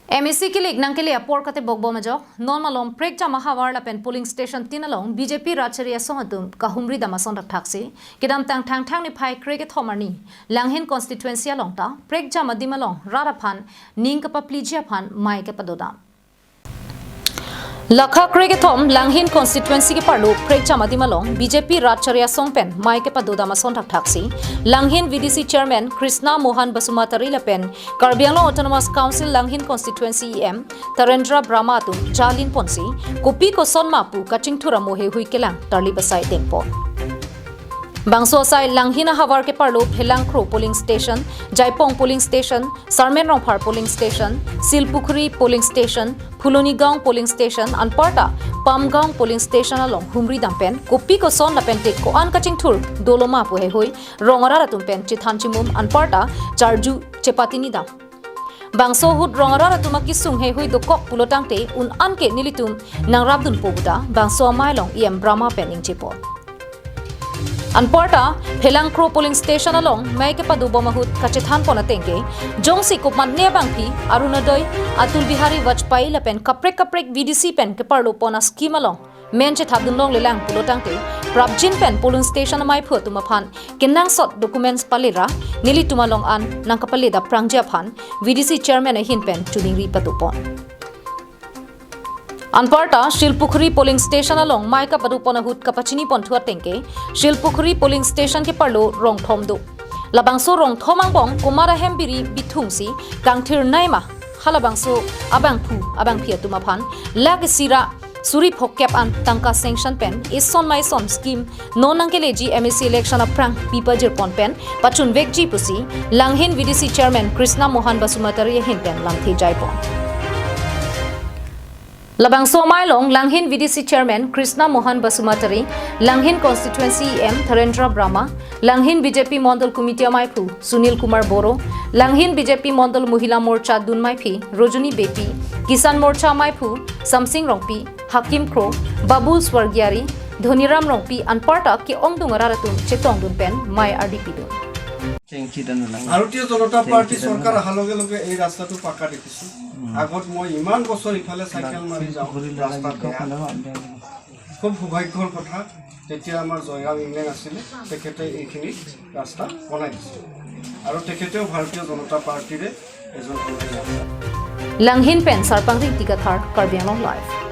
MSC के लिए नंके लिए अपोर कते बगबो में जो normal प्रेक्जा Mahawar लापेन polling station तीनलों BJP राजचरी असों तुम काहुमरी दमासों रखठाक्सी किदम tang नि फाइ क्रिकेट थोमरनी Langhin Constituency लोंगता प्रेक्जा मदिमलों राराफान नींग कपप्लीजिया फान माई के पदोदा लखा क्रिकेट थोम Langhin Constituency के पार्लो प्रेक्जा मदिमलों BJP राजचरी असों पेन माई के पदोदा मसों रखठाक्सी Langhin VDC chairman Krishna Mohan Basumatary लपेन कार्बियांगलों autonomous council Langhin Constituency EM Tarendra Brahma तुम जालिन पोंसी कोपी को सोन मापू कचिंग थुरा मोहे हुई केलांग तरली बसाई देंपो बांसो साइ Langhin हवार के पार्लो फेलांख्रो polling station Jaipong polling station सरमेन रोंफार polling station Silpukhuri polling station Phulonigaon polling station अनपार्टा पामगांव पोलिंग स्टेशन अलोंग हुमरी दामपेन कोपी को सोन लपेन टेक को अन कचिंग थुर दोलोमा पुहे हुई रोंगरा रतुमपेन चिथानचिमुम अनपार्टा चार्जू चेपातिनी दाम बांसो हुद रोंगरा रतुमा की सुंगे हुई दो कोक पुलोटांगते उन अन के निलितुम नांगराबदुन पोबुदा बांसो मायलोंग इएम ब्राह्मा पेनिंग चिपो अनपार्टा फेलांख्रो पोलिंग स्टेशन अलोंग मैं के पदुबो महूत कचिथान पोनातेंगे जोंसी को मन्ने बांगपी अरुणोदय अतुल बिहारी वाजपेयी लपेन कप्रेक VDC पेन के पार्लो पोना स्कीम अलोंग मेंचे थाबदुनलोंग लेलांग पुलोटांगते प्राबजिन पेन पोलिंग स्टेशन माय फुतुमा फान किन्नांग सॉट डॉक्यूमेंट्स पलेरा नीली तुमालोंग आन नंकपलेदा प्रांगजा फान VDC चेयरमैन हिन पेन चुनिंगरी पतुपोन अनपार्टा शिलपुखरी पोलिंग स्टेशन अलोंग माइका पदुपोना हुत कपचिनी पोंथुआ टेंके शिलपुखरी पोलिंग स्टेशन के पार्लो रोंगथोम दो लबांसो रोंगथोमांगबोंग कुमारा हेमबिरी बिथुंगसी कांगथिर नाइमा हलाबांसो अबांगफिया तुमाफान लागसिरा सुरी फोकेप अन तंका सेंक्शन पेन इसन माइ सोम स्कीम नो नंकेलेजी MSC इलेक्शन अप्रांग पीपजिर पोन पेन पचुन वेगजी पुसी Langhin VDC chairman Krishna Mohan Basumatary हिन पेन लंगथि जायपो लबांसो मायलोंग Langhin VDC chairman Krishna Mohan Basumatary Langhin Constituency EM Tarendra Brahma Langhin BJP Mandal committee माइफु सुनील कुमार बोरो Langhin BJP मंडल महिला मोर्चा दुन माइफी रोजनी बेपी किसान मोर्चा माइफु समसिंग रोंपी हकीम क्रो बाबुल स्वर्गियारी धोनीराम रोंपी अनपार्टा के ओंगदुंगरा रतुन चेतोंग दुन पेन माय RDP दुन ভারতীয় জনতা পার্টি সরকার হালগে লগে এই রাস্তাটো পাকা দেখিছো আগত মই ইমান বছর ইফালে সাইকেল মারি যাও রাস্তাটো খুব সৌভাগ্যৰ কথা তেতিয়া আমাৰ জয়ৰাম ইংলেণ্ড আছিল তেখেতে এইখিনি ৰাস্তা বনাই দিছিল আৰু তেখেতেও ভাৰতীয় জনতা পাৰ্টিৰে এজন Langhin পেন সারপাংৰি টিকাথাৰ কাৰ্বিআংলং লাইভ